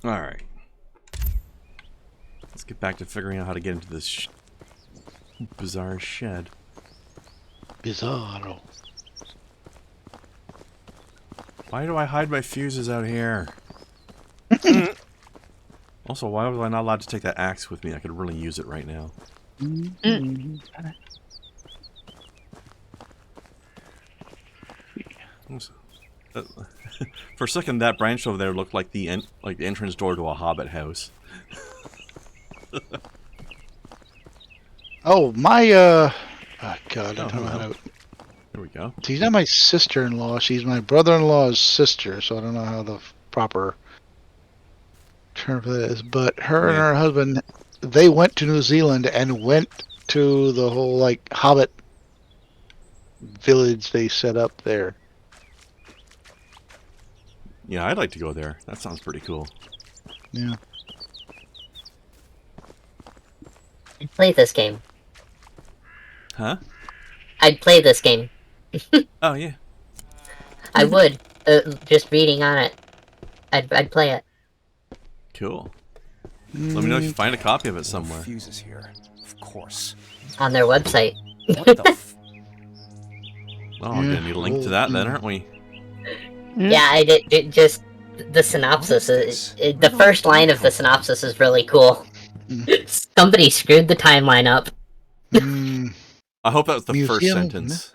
Alright. Let's get back to figuring out how to get into this bizarre shed. Bizarro. Why do I hide my fuses out here? Also, why was I not allowed to take that axe with me? I could really use it right now. For a second, that branch over there looked like the entrance door to a hobbit house. Oh, my, oh, God, I don't know how to... There we go. She's not my sister-in-law, she's my brother-in-law's sister, so I don't know how the proper term for that is. But her and her husband, they went to New Zealand and went to the whole, like, hobbit village they set up there. Yeah, I'd like to go there. That sounds pretty cool. Yeah. I'd play this game. Huh? I'd play this game. Oh, yeah. I would. Just reading on it. I'd play it. Cool. Let me know if you find a copy of it somewhere. Fuses here, of course. On their website. What the f... Oh, we're gonna need a link to that then, aren't we? Yeah, I did. It just the synopsis is the first line of the synopsis is really cool. Somebody screwed the timeline up. I hope that was the first Museum? sentence.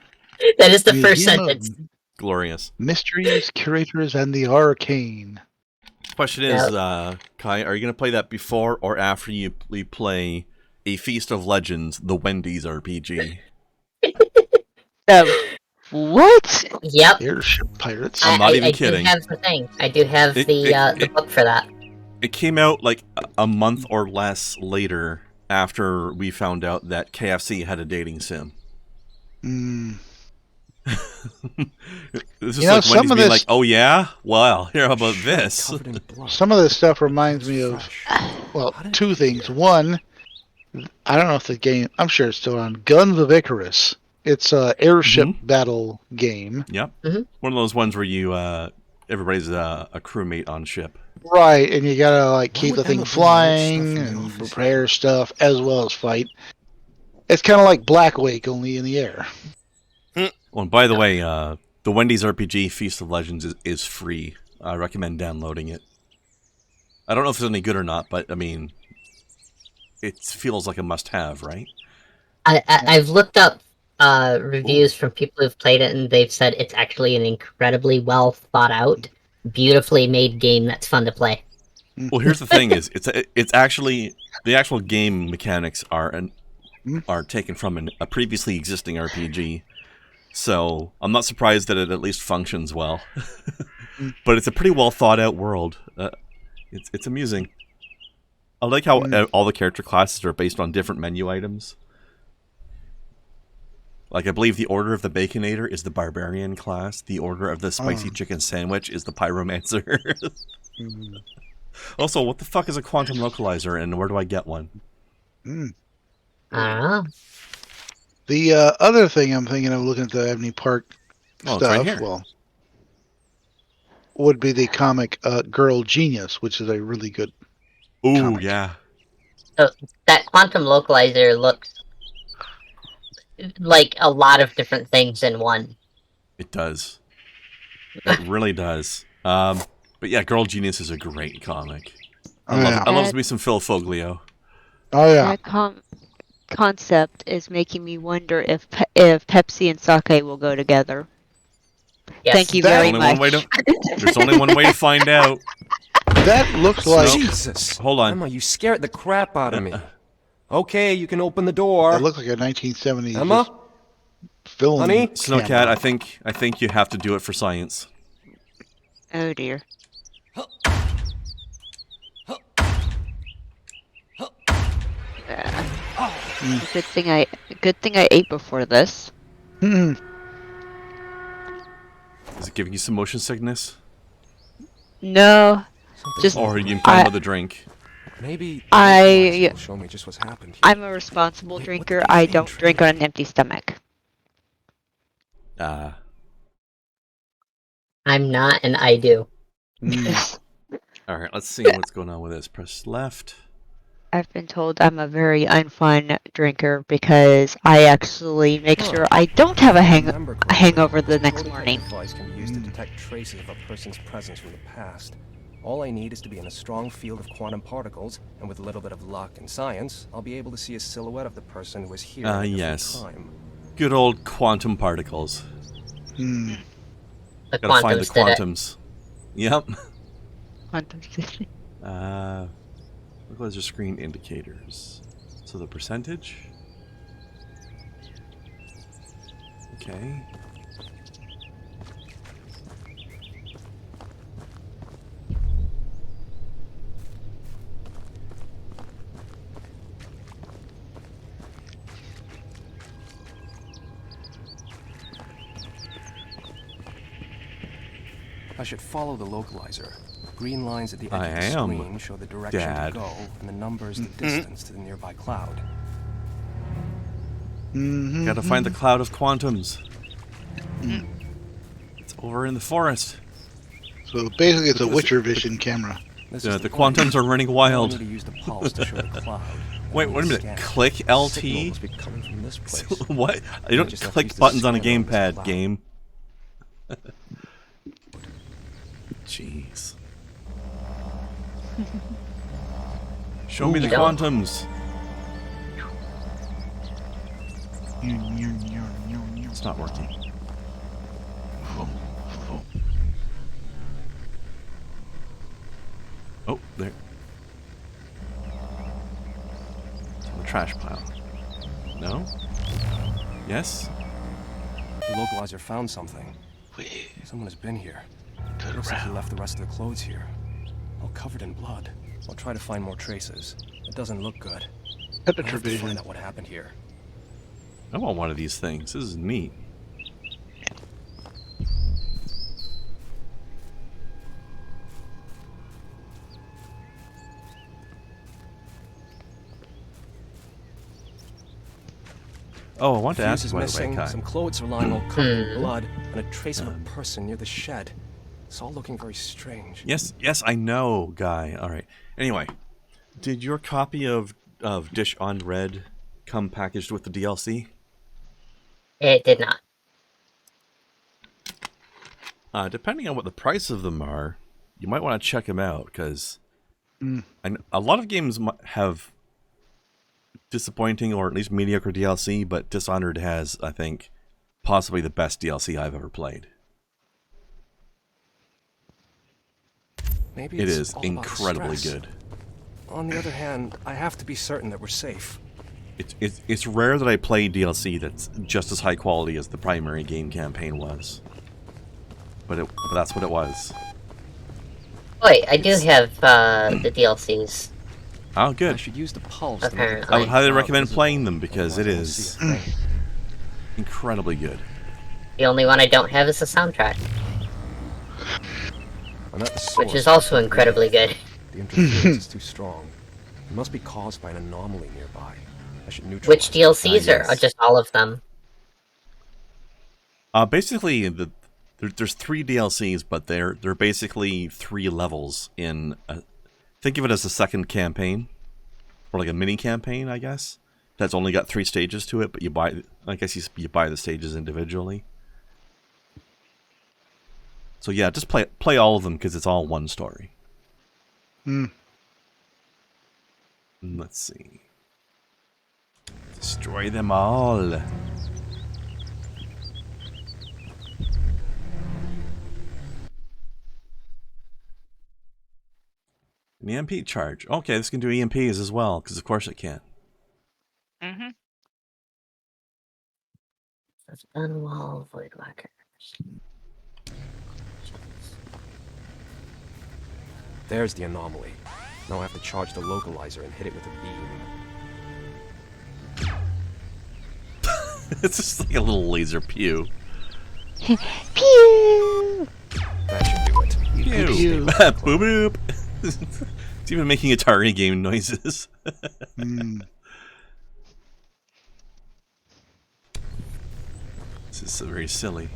That is the first Museum of sentence. Glorious. Mysteries, Curators, and the Arcane. Question is, Kai, are you going to play that before or after you play A Feast of Legends, the Wendy's RPG? What? Yep. Airship Pirates. I'm not even kidding. I do have the thing. I do have the book for that. It came out like a month or less later after we found out that KFC had a dating sim. This is like Wendy's being like, oh yeah? Well, here, how about this? Some of this stuff reminds me of, well, two things. One, I don't know if the game, I'm sure it's still on, Guns of Icarus. It's a airship battle game. Yep. One of those ones where you, everybody's a crewmate on ship. Right, and you gotta like keep the thing flying and prepare stuff as well as fight. It's kind of like Black Wake, only in the air. Well, and by the way, the Wendy's RPG Feast of Legends is free. I recommend downloading it. I don't know if it's any good or not, but I mean, it feels like a must-have, right? I've looked up reviews from people who've played it, and they've said it's actually an incredibly well thought out, beautifully made game that's fun to play. Well, here's the thing: it's actually the actual game mechanics are taken from a previously existing RPG. So I'm not surprised that it at least functions well. But it's a pretty well thought out world. It's amusing. I like how all the character classes are based on different menu items. Like, I believe the Order of the Baconator is the Barbarian class. The Order of the Spicy Chicken Sandwich is the Pyromancer. Also, what the fuck is a quantum localizer, and where do I get one? I don't know. The other thing I'm thinking of looking at the Ebony Park stuff, it's right here. Well, would be the comic Girl Genius, which is a really good comic. Yeah. So that quantum localizer looks like a lot of different things in one. It does. It really does. But yeah, Girl Genius is a great comic. I love me some Phil Foglio. Oh yeah. That concept is making me wonder if Pepsi and sake will go together. Yes. Thank you very much. There's only one way to find out. That looks like... Jesus! Hold on. Emma, you scared the crap out of me. Okay, you can open the door. That looks like a 1970s Emma? film. Honey? Snowcat, camera. I think you have to do it for science. Oh dear. Good thing I ate before this. Is it giving you some motion sickness? No, just Or are you implying with a drink? Maybe I- will show me just what's happened here. I'm a responsible drinker. I don't drink on an empty stomach. I'm not, and I do. All right, let's see what's going on with this. Press left. I've been told I'm a very unfun drinker because I actually make sure I don't have a hangover the next morning. Device can be used to detect traces of a person's presence from the past. All I need is to be in a strong field of quantum particles, and with a little bit of luck and science, I'll be able to see a silhouette of the person who was here at a different time. Good old quantum particles. The Gotta find the quantums did it. quantums. Yep. Quantum city. Laser screen indicators. So the percentage. Okay. I should follow the localizer. Green lines at the edge I of the am, screen show the direction Dad. to go, and the numbers the distance to the nearby cloud. Gotta find the cloud of quantums. It's over in the forest. So basically, it's a Witcher vision camera. The quantums are running wild. I need to use the pulse to show the cloud. Wait a minute. Scan. Click Signal LT? must be coming from this place. What? You don't just have to click use the buttons on a scanner on this gamepad, cloud. game. Jeez. Show me the don't. quantums. It's not working. Oh, there. It's on the trash pile. No? Yes? The localizer found something. Someone has been here. Looks like he left the rest of the clothes here. All covered in blood. I'll try to find more traces. It doesn't look good. I have to Vision. find out what happened here. I want one of these things. This is neat. Oh, I want to ask Fuse you, is by the way, missing, Kai. some clothes are lying all covered in blood, and a trace of a person near the shed. It's all looking very strange. Yes, I know, Guy. All right. Anyway, did your copy of Dish on Red come packaged with the DLC? It did not. Depending on what the price of them are, you might want to check them out, because a lot of games have disappointing or at least mediocre DLC, but Dishonored has, I think, possibly the best DLC I've ever played. Maybe It it's is all about incredibly stress. good. On the other hand, I have to be certain that we're safe. It's rare that I play DLC that's just as high quality as the primary game campaign was. But that's what it was. Wait, I do have the DLCs. Oh, I good. should use the pulse. to Apparently. make I would highly cloud recommend visible. playing them because it Otherwise I won't is see a thing. incredibly good. The only one I don't have is the soundtrack, I'm at the which source. is also incredibly good. The interference is too strong. It must be caused by an anomaly nearby. I should neutralize Which it. DLCs yes. are just all of them? Basically, there's 3 DLCs, but they're basically 3 levels in. Think of it as a second campaign, or like a mini campaign, I guess. That's only got 3 stages to it, but you buy the stages individually. So yeah, just play all of them because it's all one story. Let's see. Destroy them all. An EMP charge. Okay, this can do EMPs as well, because of course it can. Mm-hmm. Unwall void whackers. There's the anomaly. Now I have to charge the localizer and hit it with a beam. It's just like a little laser pew. Pew! That should do it. Pew. Boop boop. It's even making Atari game noises. This is so very silly.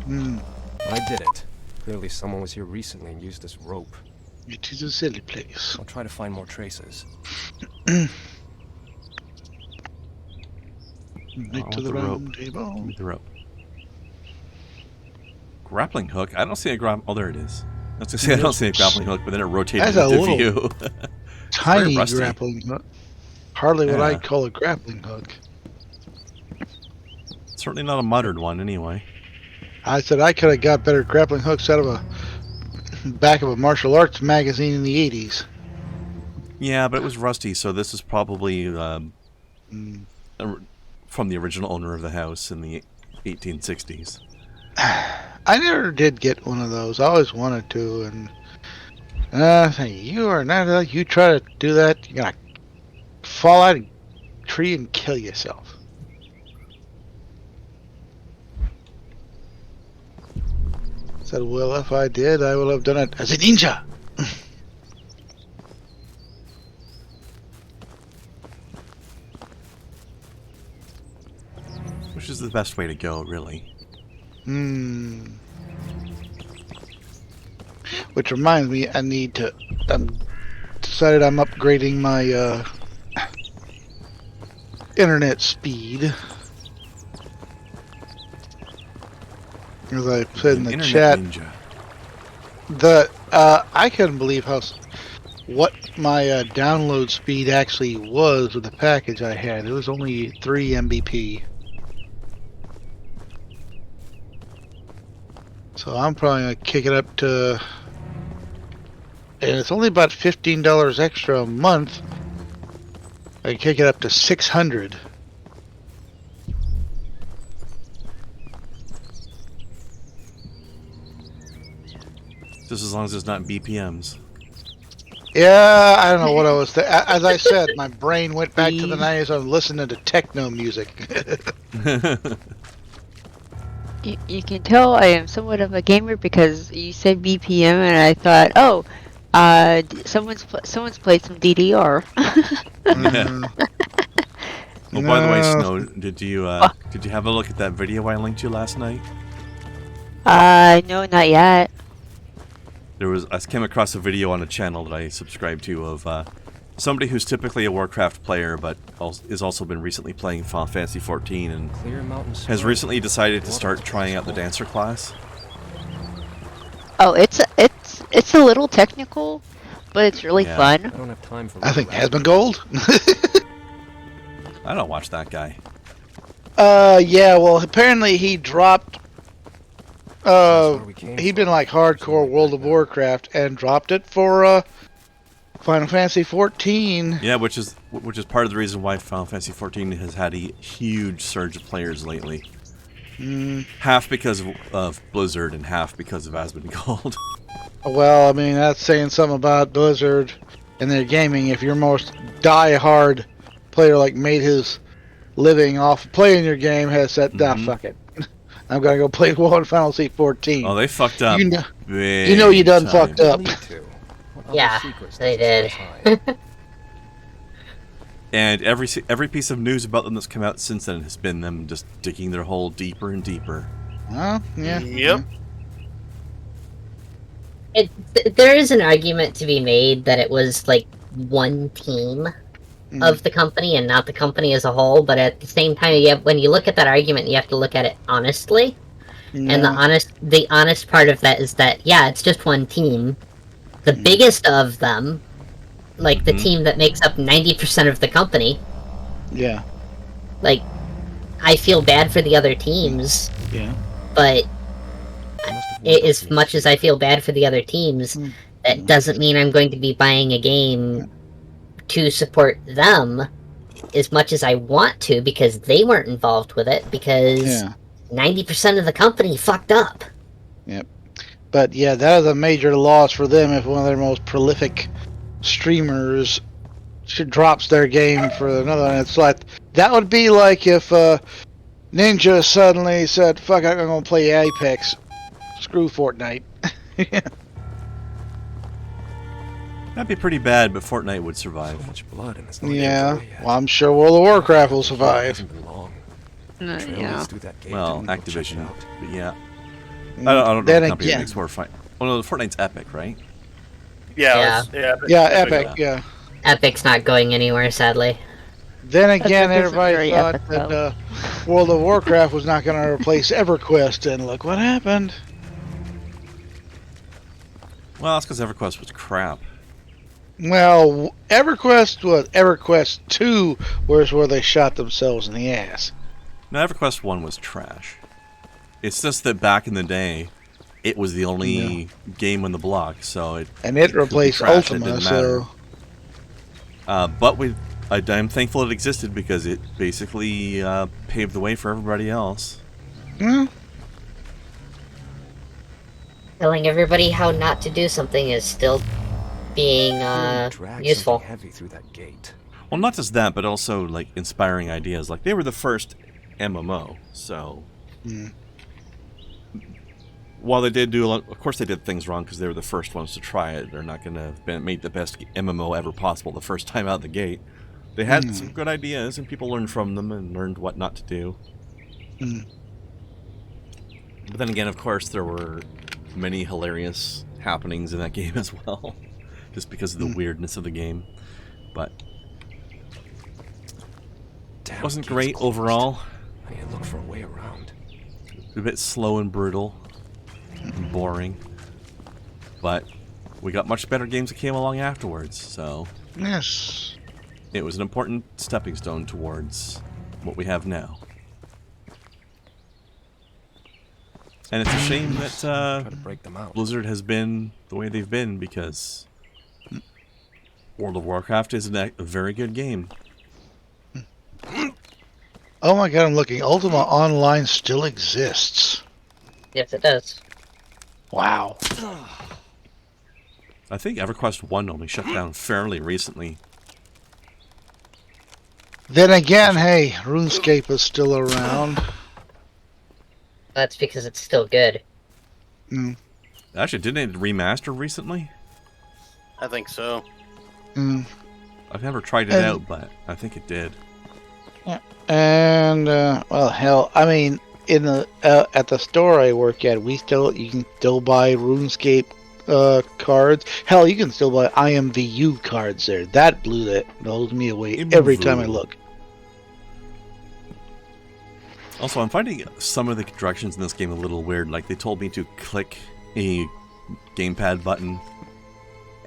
I did it. Clearly someone was here recently and used this rope. It is a silly place. I'll try to find more traces. Night to the round table. Give me the rope. Grappling hook? I don't see a oh, there it is. I was gonna say I don't see a grappling hook, but then it rotated That's a into little view. Tiny rusty. grappling hook. Hardly what Yeah. I'd call a grappling hook. Certainly not a modern one, anyway. I said I could have got better grappling hooks out of a back of a martial arts magazine in the 80s. Yeah, but it was rusty, so this is probably from the original owner of the house in the 1860s. I never did get one of those. I always wanted to, and you are not. You try to do that, you're gonna fall out of a tree and kill yourself. Said, well, if I did, I would have done it as a ninja. Which is the best way to go, really. Which reminds me, I need to. Decided I'm upgrading my internet speed. As I said in the Internet chat, ninja. I couldn't believe what my download speed actually was with the package I had. It was only 3 Mbp. So I'm probably gonna kick it up to, and it's only about $15 extra a month. I can kick it up to 600. Just as long as it's not BPMs. Yeah, I don't know what I was. As I said, my brain went back to the 90s. I was listening to techno music. You can tell I am somewhat of a gamer because you said BPM and I thought, oh, someone's played some DDR. Well, by the way, Snow, did you have a look at that video I linked you last night? No, not yet. I came across a video on a channel that I subscribe to of somebody who's typically a Warcraft player, but has also been recently playing Final Fantasy 14 and has recently decided to start trying out the dancer class. Oh, it's a little technical, but it's really fun. I don't have time for I think Asmongold. I don't watch that guy. Yeah. Well, apparently he dropped. He'd been like hardcore World of Warcraft and dropped it for Final Fantasy 14. Yeah, which is part of the reason why Final Fantasy 14 has had a huge surge of players lately. Half because of Blizzard and half because of Asmongold. Well, I mean, that's saying something about Blizzard and their gaming. If your most die-hard player like made his living off playing your game has said, nah, fuck it. I'm gonna go play Final Fantasy 14. Oh, they fucked up. You know you done fucked up. Yeah, they did. And every piece of news about them that's come out since then has been them just digging their hole deeper and deeper. Well, yeah. Yep. There is an argument to be made that it was like one team of the company and not the company as a whole, but at the same time, when you look at that argument, you have to look at it honestly. No. And the honest part of that is that, yeah, it's just one team. The biggest of them, like the team that makes up 90% of the company. Yeah. Like, I feel bad for the other teams. Yeah. But as much as I feel bad for the other teams, that doesn't mean I'm going to be buying a game to support them as much as I want to, because they weren't involved with it, because 90% of the company fucked up. Yep. But yeah, that is a major loss for them if one of their most prolific streamers drops their game for another one. It's like, that would be like if Ninja suddenly said, fuck, I'm gonna play Apex. Screw Fortnite. That'd be pretty bad, but Fortnite would survive. So much blood and it's not Yeah. over yet. Well, I'm sure World of Warcraft will survive. Hasn't been long. Yeah. Trailers through that gate, Well, didn't go check it Activision, out. but yeah. I don't know Then the company that again, makes more fight. Oh no, the Fortnite's Epic, right? Yeah. Yeah, Epic. Yeah. Epic's not going anywhere, sadly. Then That again, isn't everybody very thought epic, that though. World of Warcraft was not going to replace EverQuest, and look what happened. Well, that's because EverQuest was crap. Well, EverQuest 2 was where they shot themselves in the ass. No, EverQuest 1 was trash. It's just that back in the day, it was the only game on the block, so it replaced trash, Ultima, it didn't matter. so But I'm thankful it existed because it basically paved the way for everybody else. well, Telling everybody how not to do something is still being Drag useful. something heavy through that gate. Well, not just that, but also like inspiring ideas. Like they were the first MMO, so while they did do a lot, of course they did things wrong because they were the first ones to try it. They're not going to have made the best MMO ever possible the first time out the gate. They had some good ideas, and people learned from them and learned what not to do. But then again, of course, there were many hilarious happenings in that game as well, just because of the weirdness of the game. But it wasn't great overall. I need to look for a way around. A bit slow and brutal, and boring. But we got much better games that came along afterwards, so yes. it was an important stepping stone towards what we have now. And it's a shame that Try to break them out. Blizzard has been the way they've been, because World of Warcraft is a very good game. Oh my god, I'm looking. Ultima Online still exists. Yes, it does. Wow. I think EverQuest 1 only shut down fairly recently. Then again, hey, RuneScape is still around. That's because it's still good. Actually, didn't it remaster recently? I think so. I've never tried it out, but I think it did. And well, hell, I mean, in the at the store I work at, you can still buy RuneScape cards. Hell, you can still buy IMVU cards there. That blows me away every time I look. Also, I'm finding some of the directions in this game a little weird. Like, they told me to click a gamepad button,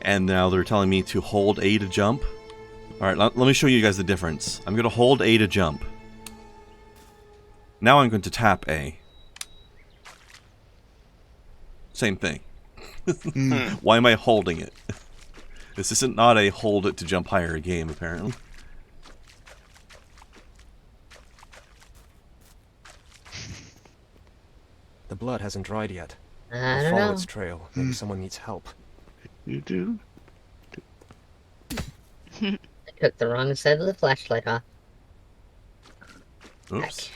and now they're telling me to hold A to jump. Alright, let me show you guys the difference. I'm going to hold A to jump. Now I'm going to tap A. Same thing. Why am I holding it? This isn't not a hold it to jump higher game, apparently. The blood hasn't dried yet. I I'll don't follow know. its trail. Maybe someone needs help. You do? I took the wrong side of the flashlight off. Oops.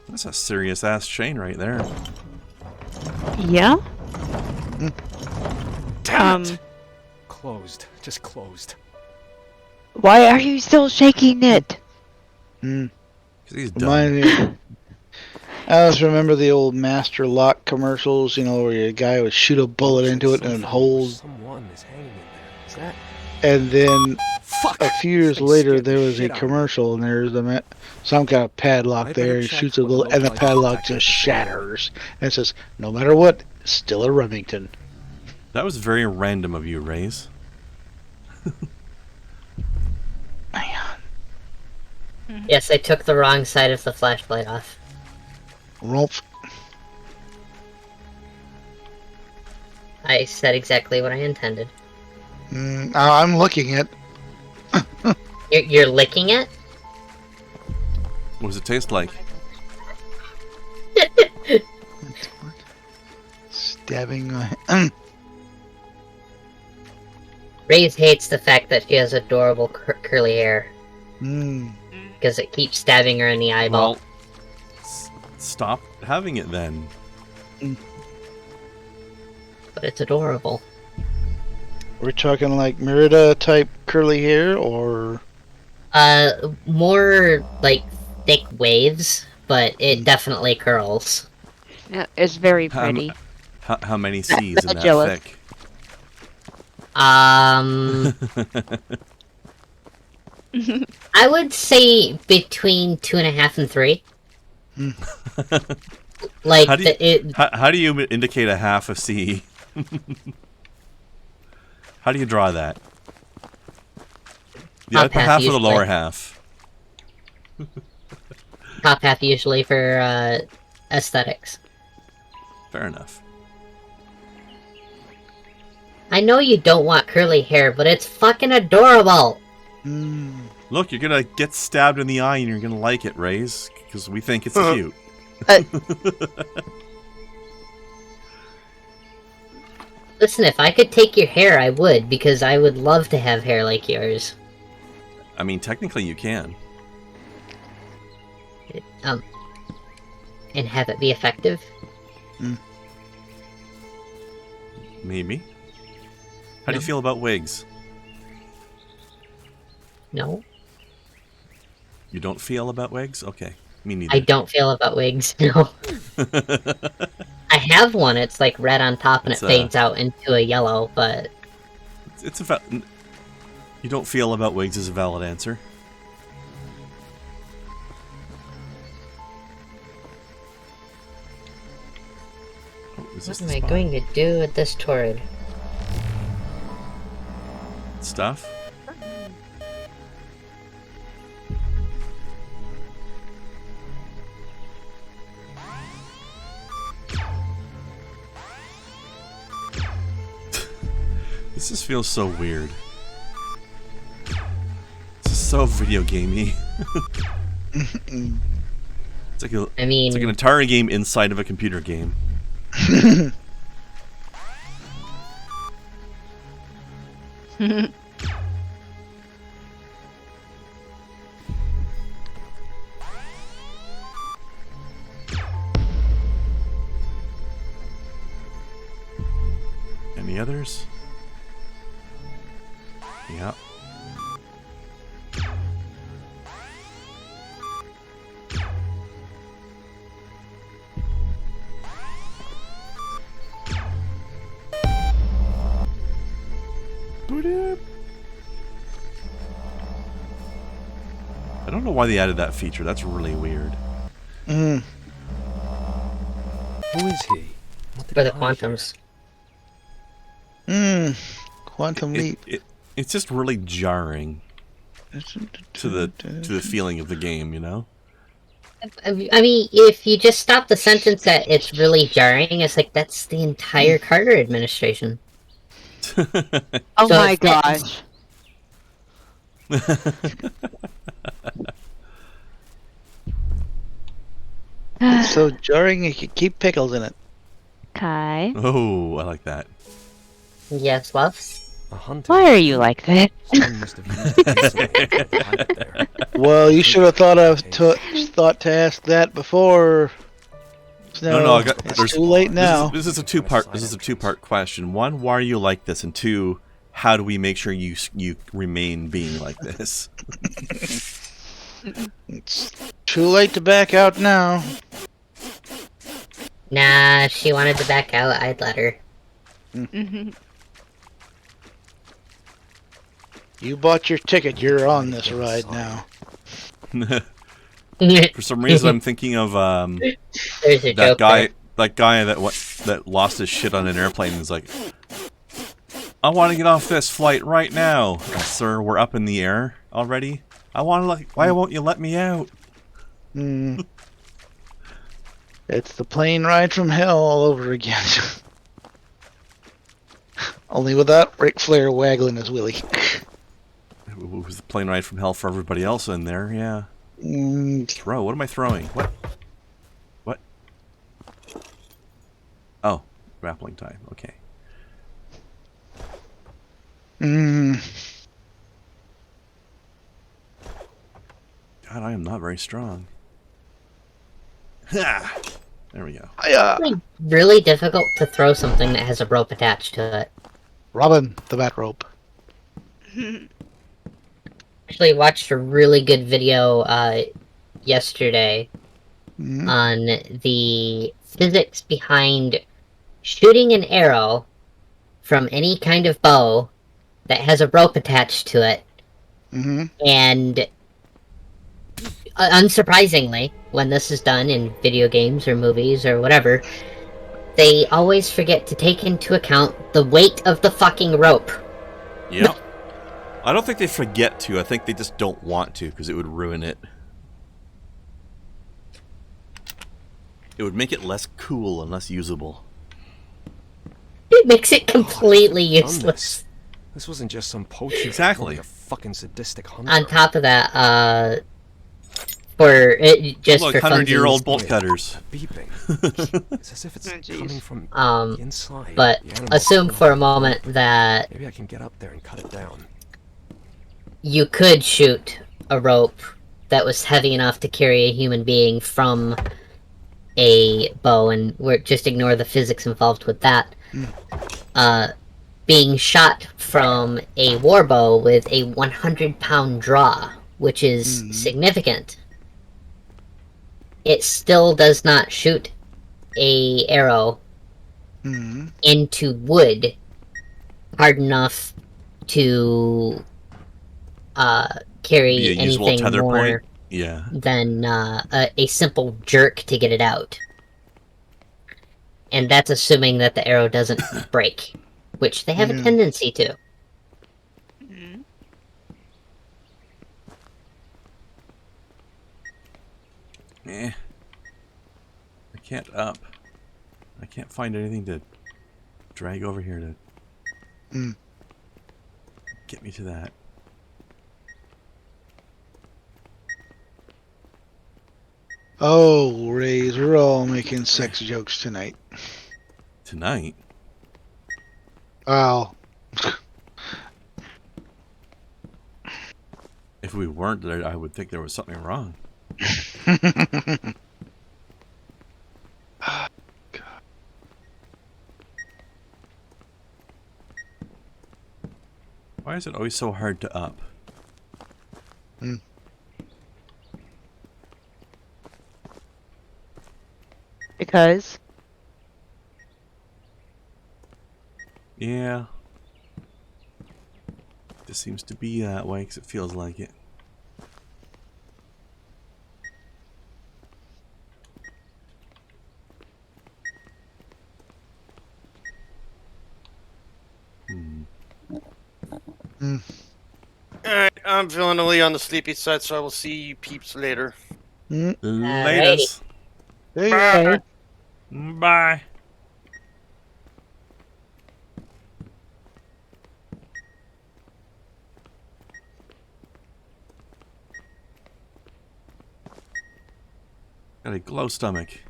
That's a serious ass chain right there. Yeah? Damn it! Closed. Just closed. Why are you still shaking it? Because he's Remind dumb. me. I always remember the old Master Lock commercials, you know, where a guy would shoot a bullet into it and it'd hold. Someone is hanging in there. Is that? And then Fuck! a few years Thing later, scared the there was a shit out of me. commercial, and there's some kind of padlock I better there. He check shoots a what the bullet, and the localized padlock detective just is saying. shatters. And it says, "No matter what, still a Remington." That was very random of you, Raze. Man, Yes, I took the wrong side of the flashlight off. Rumpf. I said exactly what I intended. I'm looking at. You're licking it? What does it taste like? Stabbing. Raze hates the fact that she has adorable curly hair. Because it keeps stabbing her in the eyeball. Well, stop having it then. But it's adorable. We're talking like Merida type curly hair, or More like thick waves, but it definitely curls. Yeah, it's very How, pretty. how many C's in that Jealous. thick? I would say between 2.5 and 3. Like how do you indicate a half a C? How do you draw that? The upper half or the lower half? Top half usually for aesthetics. Fair enough. I know you don't want curly hair, but it's fucking adorable. Look, you're gonna get stabbed in the eye and you're gonna like it, Raze, because we think it's cute. Listen, if I could take your hair, I would, because I would love to have hair like yours. I mean, technically you can. And have it be effective? Maybe. How do you feel about wigs? No. You don't feel about wigs? Okay. Me neither. I don't feel about wigs, no. I have one, it's like red on top and it fades out into a yellow, but... It's a you don't feel about wigs is a valid answer. What am I going to do with this torrid? Stuff? This just feels so weird. This is so video gamey. It's like it's like an Atari game inside of a computer game. Any others? Yeah. I don't know why they added that feature. That's really weird. Who is he? For the quantums. Quantum leap. It's just really jarring to the feeling of the game, you know? I mean, if you just stop the sentence at it's really jarring, it's like that's the entire Carter administration. Oh my gosh. It's so jarring you could keep pickles in it. Kai. Oh, I like that. Yes, love? Why are you like that? Well, you should have thought to ask that before. No, it's too late now. This is a two-part question. One, why are you like this? And two, how do we make sure you remain being like this? It's too late to back out now. Nah, if she wanted to back out, I'd let her. You bought your ticket. You're on this ride now. For some reason, I'm thinking of that guy that lost his shit on an airplane and is like, I want to get off this flight right now. Sir, we're up in the air already. Why won't you let me out? It's the plane ride from hell all over again. Only without Ric Flair waggling his willy. It was the plane ride from hell for everybody else in there, yeah. Throw. What am I throwing? What? Oh, grappling time. Okay. God, I am not very strong. Ha! There we go. It's really difficult to throw something that has a rope attached to it. Robin the Bat Rope. Actually watched a really good video yesterday on the physics behind shooting an arrow from any kind of bow that has a rope attached to it. And unsurprisingly, when this is done in video games or movies or whatever, they always forget to take into account the weight of the fucking rope. Yep. I don't think they forget to. I think they just don't want to because it would ruin it. It would make it less cool and less usable. It makes it completely useless. This wasn't just some poacher. Exactly. Like a fucking sadistic hunter. On top of that, for it, just Look, for 100-year-old funsies, bolt cutters. Beeping. It's as if it's coming from inside. but the animal assume core. for a moment that Maybe I can get up there and cut it down. you could shoot a rope that was heavy enough to carry a human being from a bow, and we're just ignore the physics involved with that. Being shot from a warbow with a 100-pound draw, which is significant, it still does not shoot a arrow into wood hard enough to carry Be a usable anything tether more point. Yeah. than a simple jerk to get it out. And that's assuming that the arrow doesn't break, which they have a tendency to. I can't up. I can't find anything to drag over here to get me to that. Oh, Rays, we're all making sex jokes tonight. Tonight? Well, If we weren't there, I would think there was something wrong. Why is it always so hard to up? Because Yeah. Just seems to be that way because it feels like it. Alright, I'm feeling a little on the sleepy side, so I will see you peeps later. Latest. hey, Bye. Got a glow stomach.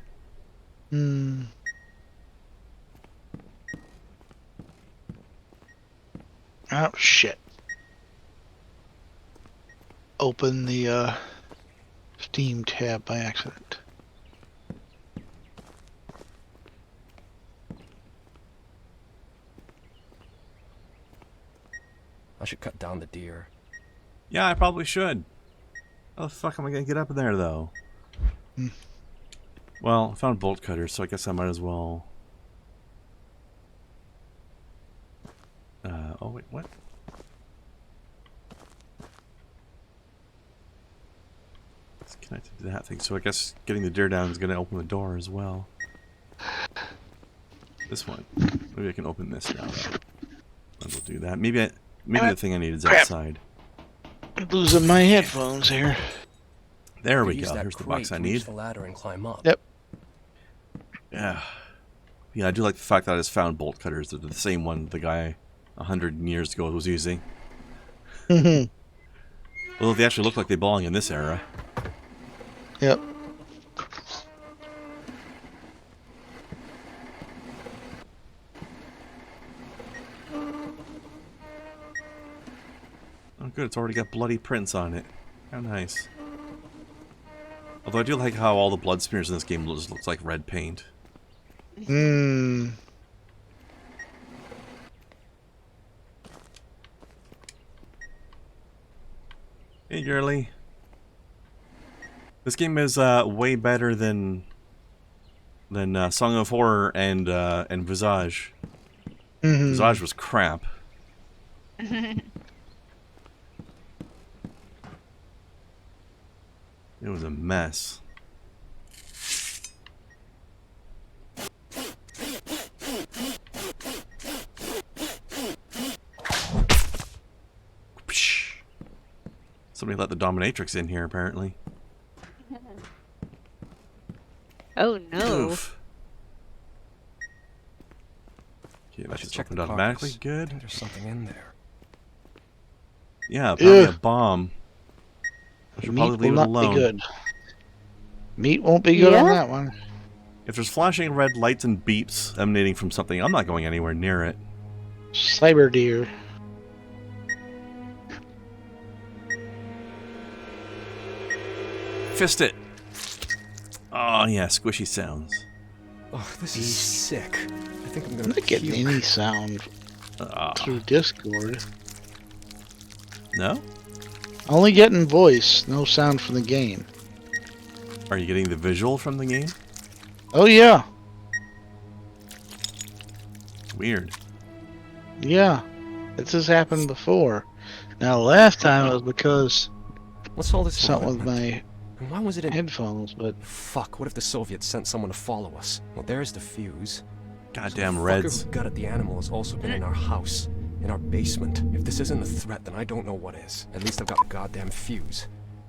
Oh, shit. Open the Steam tab by accident. I should cut down the deer. Yeah, I probably should. How the fuck am I gonna get up in there, though? Well, I found bolt cutters, so I guess I might as well... oh, wait, what? It's connected to that thing, so I guess getting the deer down is gonna open the door as well. This one. Maybe I can open this now, though. And we'll do that. Maybe the thing I need is outside. I'm losing my headphones here. There we Use go. that Here's the crate box I to reach need. the ladder and climb up. Yep. Yeah. Yeah, I do like the fact that I just found bolt cutters. They're the same one the guy 100 years ago was using. Although they actually look like they belong in this era. Yep. Oh good, it's already got bloody prints on it. How nice. Although I do like how all the blood smears in this game just looks like red paint. Hey, girly. This game is way better than Song of Horror and Visage. Visage was crap. It was a mess. Somebody let the dominatrix in here, apparently. Oh no. Oof. Okay, that should open automatically. Good. There's something in there. Yeah, probably a bomb. I should Meat probably leave will it not alone. be good. Meat won't be good on that one. If there's flashing red lights and beeps emanating from something, I'm not going anywhere near it. Cyber deer. Fist it! Oh yeah, squishy sounds. Oh, this is sick. I think I'm I'm gonna not getting puke. any sound through Discord. No? Only getting voice, no sound from the game. Are you getting the visual from the game? Oh yeah, Weird. yeah. This has happened before. Now last time it was because What's all this something with equipment? my And why was it in... headphones, but Fuck, what if the Soviets sent someone to follow us? Well, there's the fuse. Goddamn So the Reds. fucker who gutted the animal has also been in our house. In our basement. If this isn't a threat, then I don't know what is. At least I've got the goddamn fuse.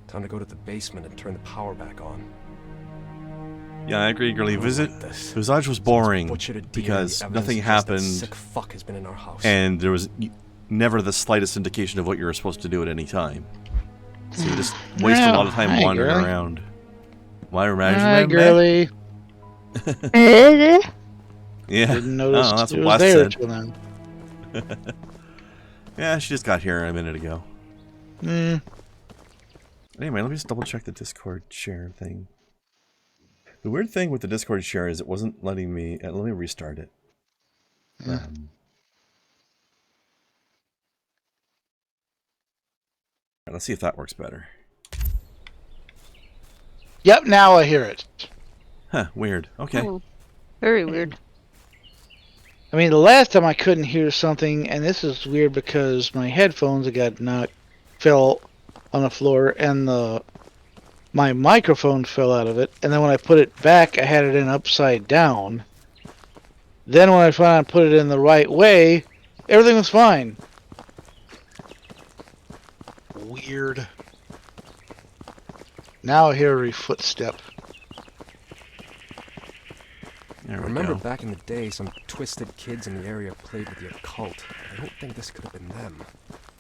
Time to go to the basement and turn the power back on. Yeah, I agree, girly. I don't Visit like this. Visage was Someone's boring butchered a deer, because and the evidence nothing suggests that happened sick fuck has been in our house. and there was never the slightest indication of what you were supposed to do at any time. So you just waste a lot of time Hi, wandering girly. around. Why Hi, remember? girly. Yeah. Didn't notice Oh, that's it what was Wes there said. till then. Yeah, she just got here a minute ago. Mm. Anyway, let me just double check the Discord share thing. The weird thing with the Discord share is it wasn't letting me... let me restart it. Let's see if that works better. Yep, now I hear it. Huh, weird. Okay. Oh, very weird. I mean, the last time I couldn't hear something, and this is weird because my headphones fell on the floor, and my microphone fell out of it. And then when I put it back, I had it in upside down. Then when I finally put it in the right way, everything was fine. Weird. Now I hear a footstep. There I we remember go. back in the day, some twisted kids in the area played with the occult. I don't think this could have been them.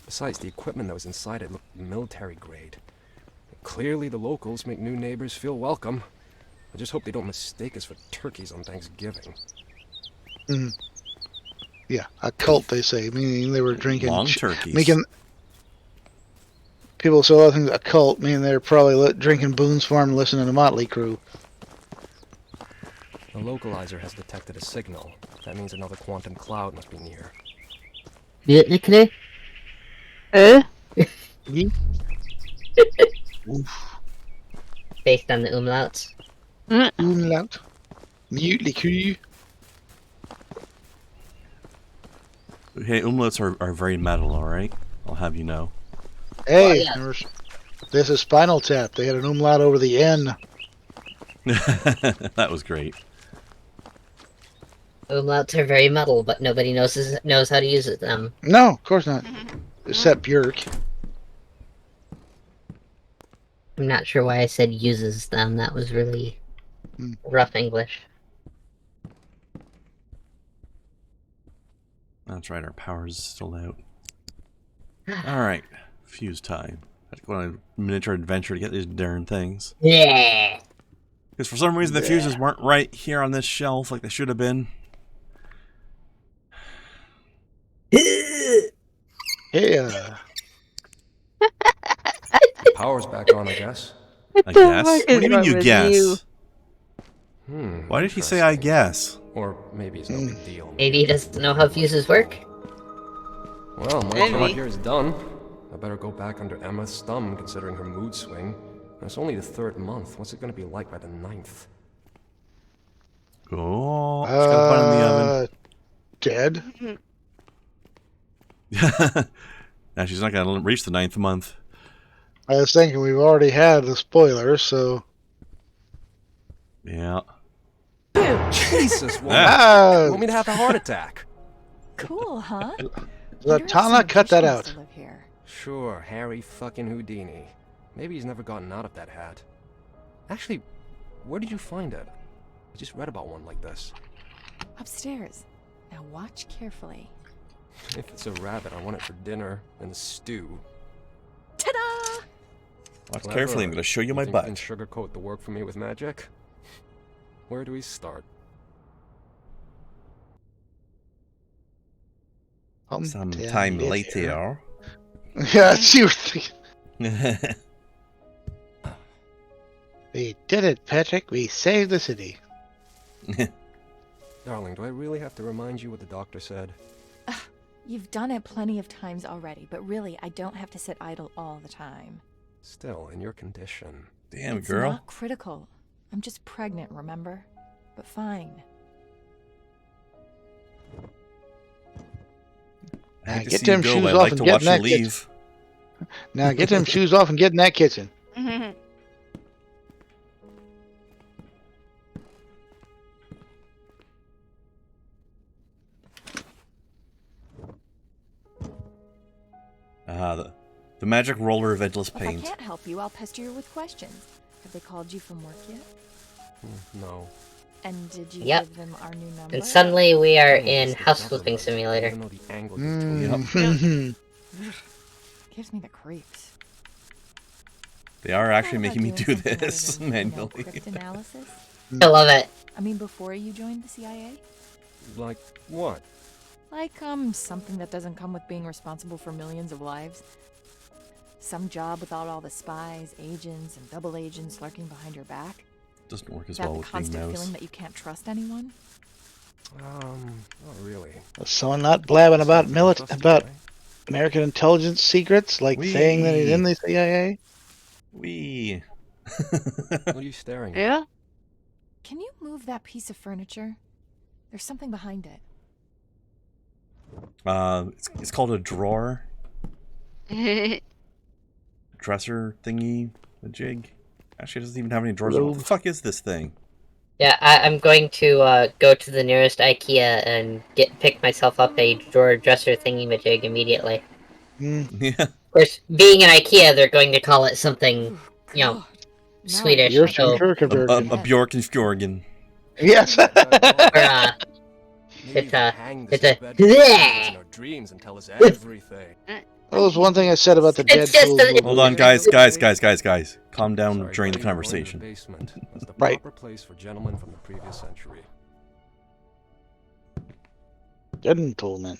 Besides, the equipment that was inside it looked military grade. Clearly, the locals make new neighbors feel welcome. I just hope they don't mistake us for turkeys on Thanksgiving. Mm. Yeah, a cult, they say, meaning they were drinking... Long turkeys. Making... People say other things a cult, meaning they're probably drinking Boone's Farm and listening to Motley Crue. The localizer has detected a signal. That means another quantum cloud must be near. Mutiny? Based on the umlauts. Umlaut. Mutely Crue. Hey, umlauts are very metal, alright? I'll have you know. Hey, yeah. this is Spinal Tap. They had an umlaut over the N. That was great. Umlauts are very metal, but nobody knows how to use them. No, of course not. Except Björk. I'm not sure why I said uses them. That was really rough English. That's right, our power's still out. Alright, fuse time. I have to go on a miniature adventure to get these darn things. Yeah. Because for some reason the fuses weren't right here on this shelf like they should have been. Yeah. Power's back on, I guess. I guess? What do you mean wrong you with guess? you? Why did he say I guess? Or maybe it's no big deal. Maybe he doesn't know how fuses work. Well, my Maybe. job here is done. I better go back under Emma's thumb, considering her mood swing. It's only the 3rd month. What's it gonna be like by the 9th? Oh, she's got a bun in the oven. Dead? Now she's not gonna reach the 9th month. I was thinking we've already had the spoilers, so... Yeah. Jesus, what? Ah! You want me to have a heart attack? Cool, huh? Zatanna, cut that out. Sure, Harry fucking Houdini. Maybe he's never gotten out of that hat. Actually, where did you find it? I just read about one like this. Upstairs. Now watch carefully. If it's a rabbit, I want it for dinner and a stew. Ta-da! Watch carefully, I'm going to show you my butt. You can sugarcoat the work for me with magic? Where do we start? Sometime later. Yeah, she was thinking. We did it, Patrick. We saved the city. Darling, do I really have to remind you what the doctor said? You've done it plenty of times already, but really, I don't have to sit idle all the time. Still, in your condition. Damn, It's girl. not critical. I'm just pregnant, remember? But fine. I hate to Get see you them go, shoes but I'd off like and to get watch in you that leave. Now get them shoes off and get in that kitchen. The magic roller of endless If I paint. can't help you, I'll pester you with questions. Have they called you from work yet? No. And did you Yep. give them our new number? And suddenly we are Oh, in it's the house flipping government. simulator. Even though the angle is too Gives me the creeps. They are actually Thought about making me doing do something this other than, manually. Cryptanalysis? I love it. I mean, before you joined the CIA? Like what? Like, something that doesn't come with being responsible for millions of lives. Some job without all the spies, agents, and double agents lurking behind your back. Doesn't work as Without well the with being constant mouse. feeling that you can't trust anyone. Not really. Someone not blabbing about Trust about me, right? American intelligence secrets, like saying that he's in the CIA? Wee. What are you staring at? Yeah? Can you move that piece of furniture? There's something behind it. It's called a drawer. Dresser thingy. A jig. Actually, it doesn't even have any drawers. What the fuck is this thing? Yeah, I'm going to go to the nearest IKEA and pick myself up a drawer dresser thingy-majig immediately. Yeah. Of course, being an IKEA, they're going to call it something, you know, God. No. Swedish. You're So, A Bjork and Fjorgen. Yes. or, Maybe it's you can a- hang it's this a- bed in our dreams and tell us everything. That was one thing I said about the It's just Deadpool. a- Hold on, guys. Calm down Sorry, during the buddy, conversation. the basement. That's the Right. proper place for gentlemen from the previous century. Gentleman.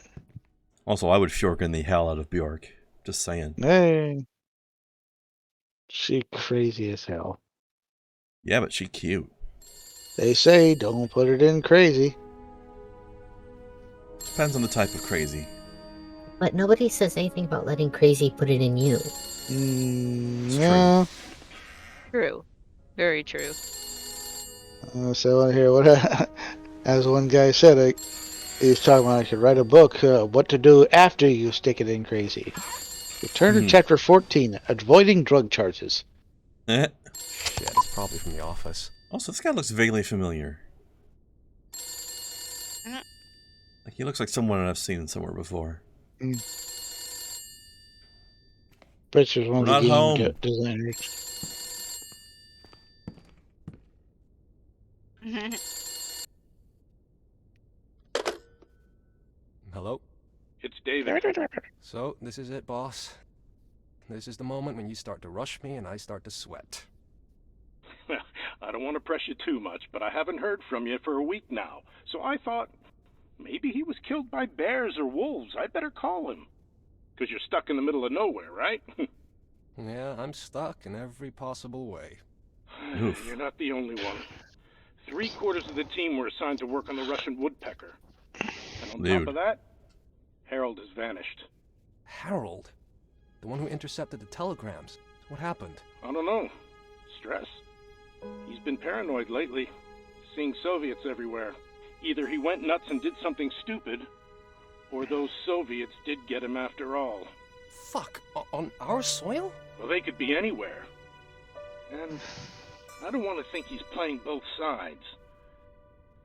Also, I would Fjorgen the hell out of Bjork. Just saying. Hey. She crazy as hell. Yeah, but she cute. They say don't put it in crazy. Depends on the type of crazy. but nobody says anything about letting crazy put it in you. Yeah. True. Very true. So here, what? As one guy said, he was talking about I could write a book. What to do after you stick it in crazy. Return to chapter 14. Avoiding drug charges. Shit, it's probably from the office. Also, this guy looks vaguely familiar. Like he looks like someone I've seen somewhere before. Richard's one We're of the not game home. designers. Hello? It's David. So, this is it, boss. This is the moment when you start to rush me and I start to sweat. Well, I don't want to press you too much, but I haven't heard from you for a week now. So I thought maybe he was killed by bears or wolves. I'd better call him. 'Cause you're stuck in the middle of nowhere, right? Yeah, I'm stuck in every possible way. Oof. You're not the only one. 3/4 of the team were assigned to work on the Russian woodpecker. And on top Dude. of that, Harold has vanished. Harold? The one who intercepted the telegrams. What happened? I don't know. Stress? He's been paranoid lately, seeing Soviets everywhere. Either he went nuts and did something stupid, or those Soviets did get him after all. Fuck! On our soil? Well, they could be anywhere. And I don't want to think he's playing both sides.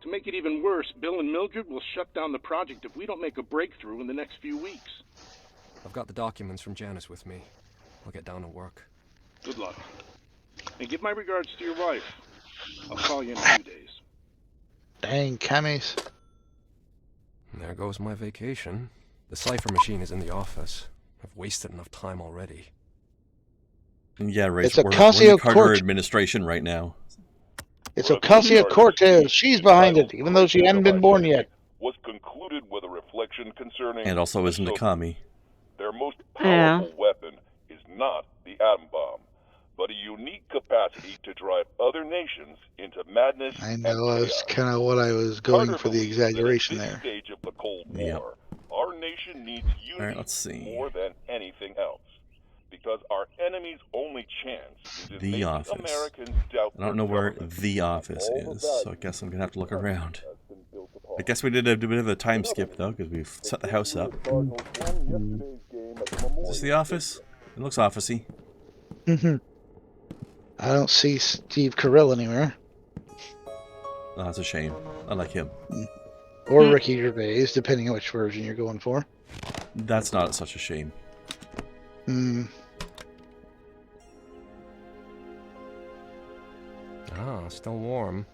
To make it even worse, Bill and Mildred will shut down the project if we don't make a breakthrough in the next few weeks. I've got the documents from Janice with me. I'll get down to work. Good luck. And give my regards to your wife. I'll call you in a few days. Dang, cammies. There goes my vacation. The cipher machine is in the office. I've wasted enough time already. Yeah, right. It's We're in the Ocasio Carter administration right now. It's Ocasio-Cortez. She's behind it, even though she hadn't been born yet. Was concluded with a reflection concerning... And also isn't a commie. Their most powerful weapon is not the atom bomb, but a unique capacity to drive other nations into madness. I know, that's kind of what I was going for, the exaggeration there. At this stage of the Cold War, our nation needs unity more than anything else. Because our enemy's only chance is in making Americans doubt. I don't know where the office is, so I guess I'm going to have to look around. I guess we did a bit of a time skip, though, because we've set the house up. Is this the office? It looks officey. I don't see Steve Carell anywhere. Oh, that's a shame. I like him. Or Ricky Gervais, depending on which version you're going for. That's not such a shame. Ah, still warm.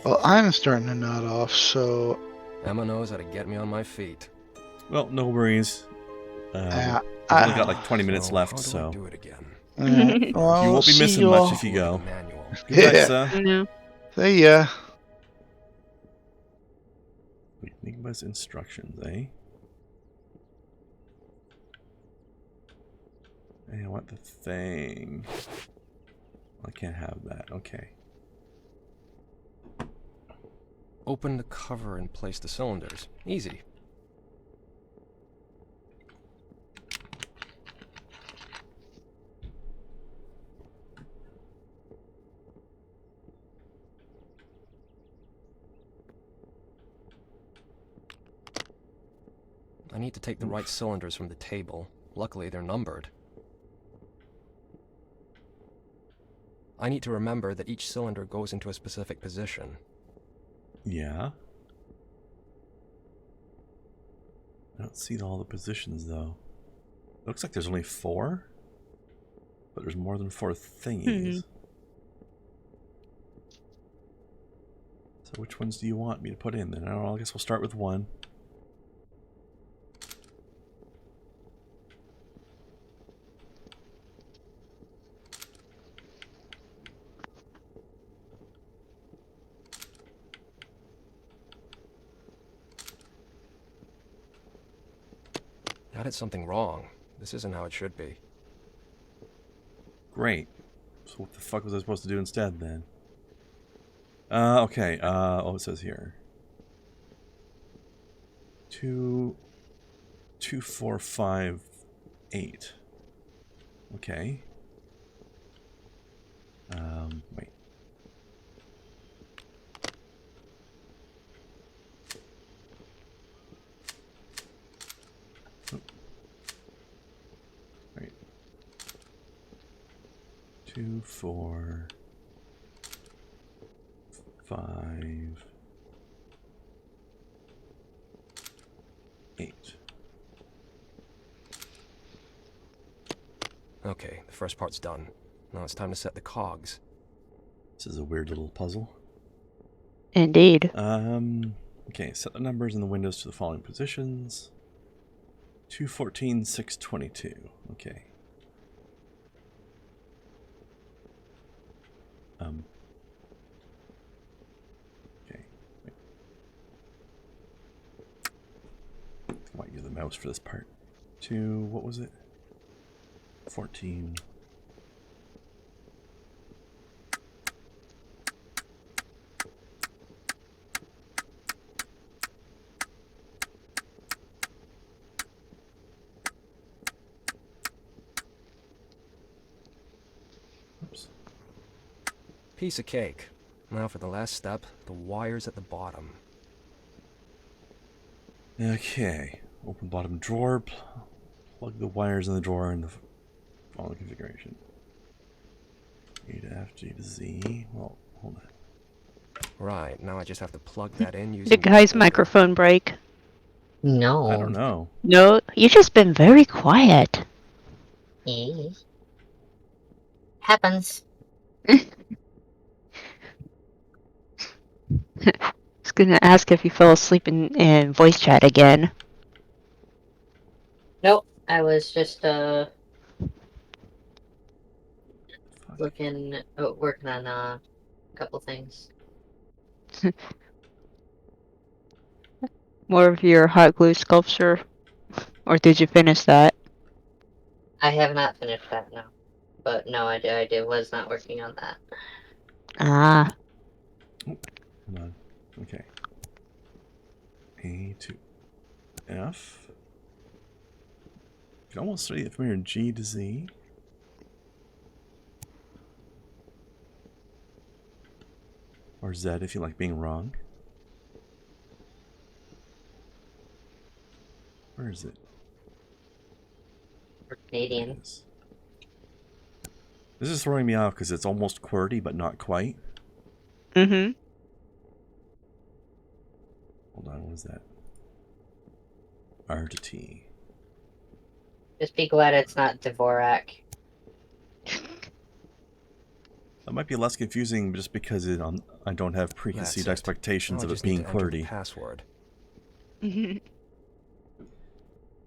Well, I'm starting to nod off, so... Emma knows how to get me on my feet. Well, no worries. We've only got like 20 minutes left, so... Do it again. Well, you won't be missing much if you go. Yeah. See ya. Enigma's instructions, eh? Hey, I want the thing. I can't have that. Okay. Open the cover and place the cylinders. Easy. I need to take the right cylinders from the table. Luckily, they're numbered. I need to remember that each cylinder goes into a specific position. Yeah. I don't see all the positions, though. Looks like there's only 4. But there's more than 4 thingies. So which ones do you want me to put in then? I don't know, I guess we'll start with 1. I did something wrong. This isn't how it should be. Great. So what the fuck was I supposed to do instead then? Okay. Oh, it says here. 2, 4, 5, 8. Okay. Wait. Right. 2, 4, 5, 8. Okay, the first part's done. Now it's time to set the cogs. This is a weird little puzzle. Indeed. Okay, set the numbers in the windows to the following positions. 214, 622. Okay. Okay. Wait. I might use the mouse for this part. 2, what was it? 14. Piece of cake. Now for the last step, the wires at the bottom. Okay. Open bottom drawer. Plug the wires in the drawer in the following configuration. A to F, G to Z. Well, hold on. Right, now I just have to plug that in using... Did guy's microphone break? No. I don't know. No, you've just been very quiet. Happens. I was gonna ask if you fell asleep in voice chat again. Nope. I was just working on a couple things. More of your hot glue sculpture? Or did you finish that? I have not finished that, no. But no, I was not working on that. Ah. Hold on. Okay. A to F. You can almost study it from here. G to Z. Or Z if you like being wrong. Where is it? We're Canadian. It is. This is throwing me off because it's almost QWERTY, but not quite. Mm-hmm. Hold on, what is that? R to T. Just be glad it's not Dvorak. That might be less confusing just because I don't have preconceived expectations of it being QWERTY. Password.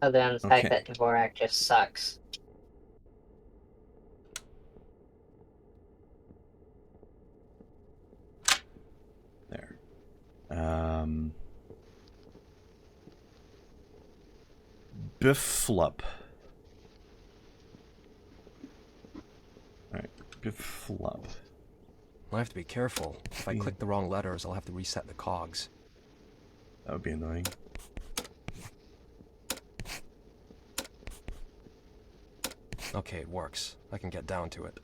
Other than the fact that Dvorak just sucks. There. Bifflup. Alright, Bifflup. I have to be careful. If I click the wrong letters, I'll have to reset the cogs. That would be annoying. Okay, it works. I can get down to it.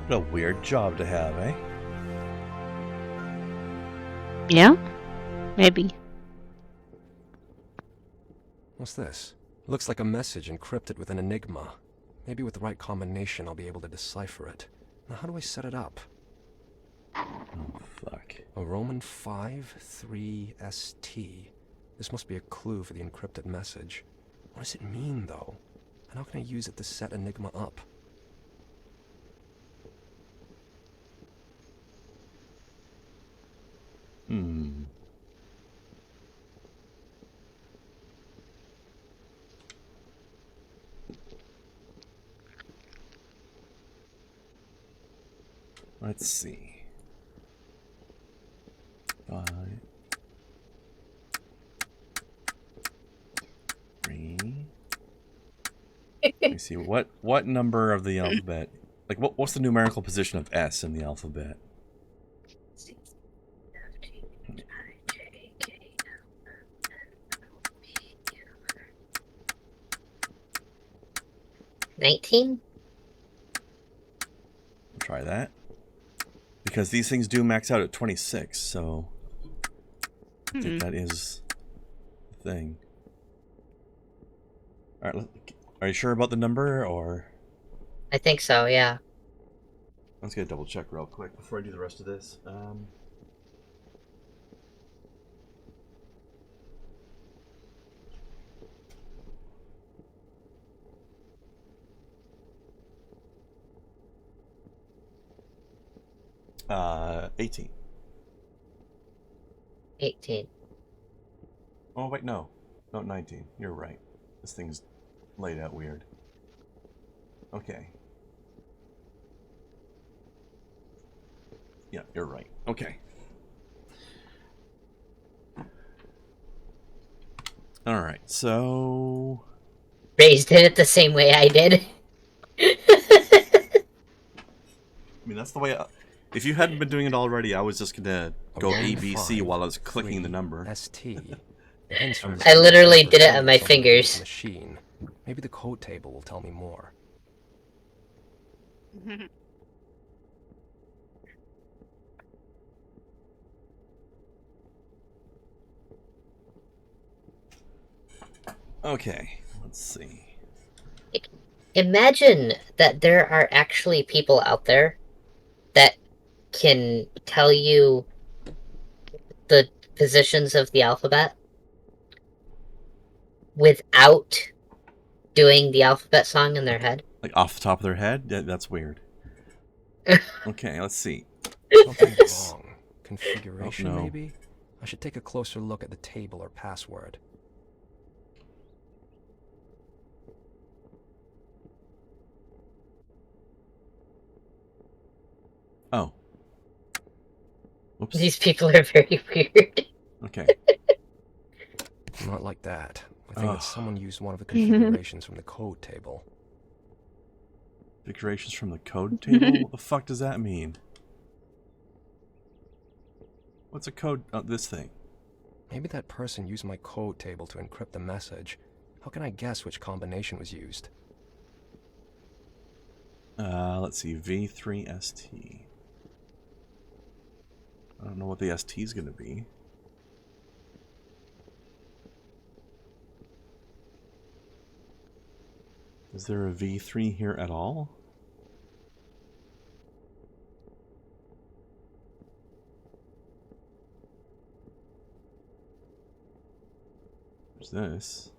What a weird job to have, eh? Yeah? Maybe. What's this? Looks like a message encrypted with an Enigma. Maybe with the right combination I'll be able to decipher it. Now how do I set it up? Oh, fuck. A Roman 5-3 ST. This must be a clue for the encrypted message. What does it mean, though? And how can I use it to set Enigma up? Let's see. 5, 3. Let me see. What number of the alphabet? Like what's the numerical position of S in the alphabet? 19? Try that. Because these things do max out at 26, so I think that is the thing. Alright, are you sure about the number, or? I think so, yeah. Let's get a double check real quick before I do the rest of this. 18. 18. Oh, wait, no. No, 19. You're right. This thing's laid out weird. Okay. Yeah, you're right. Okay. Alright, so... Raised it the same way I did. I mean, that's the way If you hadn't been doing it already, I was just gonna go ABC while I was clicking the number. ST. I literally did it on my fingers. Machine. Maybe the code table will tell me more. Okay, let's see. Imagine that there are actually people out there that can tell you the positions of the alphabet without doing the alphabet song in their head. Like off the top of their head? That's weird. Okay, let's see. Something's wrong. Configuration, maybe? I should take a closer look at the table or password. Oh. Oops. These people are very weird. Okay. Not like that. I think that someone used one of the configurations from the code table. Configurations from the code table? What the fuck does that mean? What's a code? Oh, this thing. Maybe that person used my code table to encrypt the message. How can I guess which combination was used? Let's see. V3ST. I don't know what the ST is going to be. Is there a V3 here at all? There's this.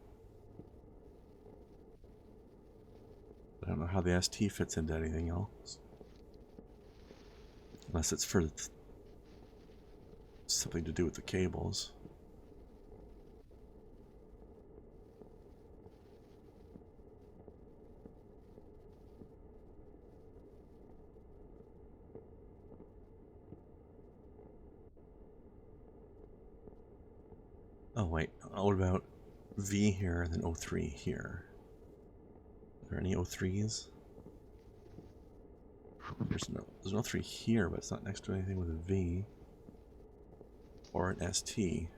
I don't know how the ST fits into anything else. Unless it's for something to do with the cables. Oh wait, what about V here and then O3 here? Are there any O3s? There's no 3 here, but it's not next to anything with a V. Or an ST.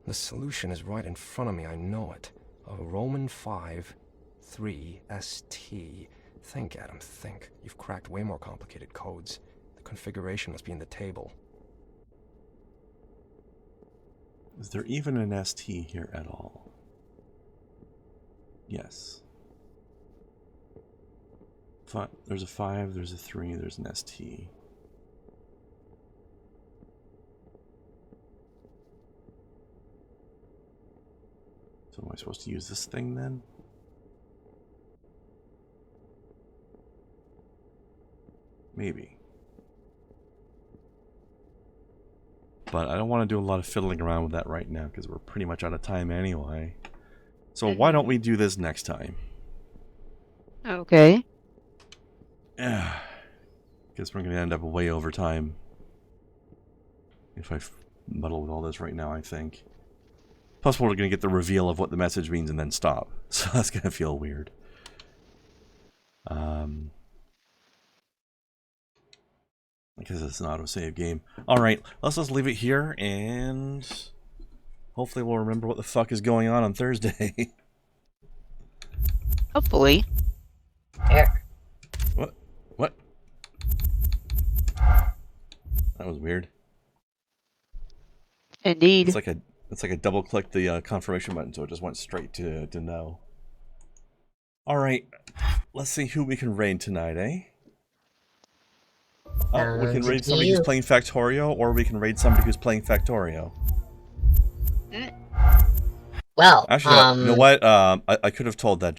The solution is right in front of me, I know it. A Roman 5, 3, ST. Think, Adam, think. You've cracked way more complicated codes. The configuration must be in the table. Is there even an ST here at all? Yes. There's a 5, there's a 3, there's an ST. So am I supposed to use this thing then? Maybe. But I don't want to do a lot of fiddling around with that right now because we're pretty much out of time anyway. So why don't we do this next time? Okay. Yeah. Guess we're going to end up way over time. If I muddle with all this right now, I think. Plus, we're going to get the reveal of what the message means and then stop. So that's going to feel weird. I guess it's an autosave game. Alright, let's just leave it here, and hopefully we'll remember what the fuck is going on Thursday. Hopefully. Yeah. What? That was weird. Indeed. It's like I double-clicked the confirmation button, so it just went straight to no. Alright, let's see who we can raid tonight, eh? We can raid somebody who's playing Factorio, or we can raid somebody who's playing Factorio. Well, actually, you know what? I could have told that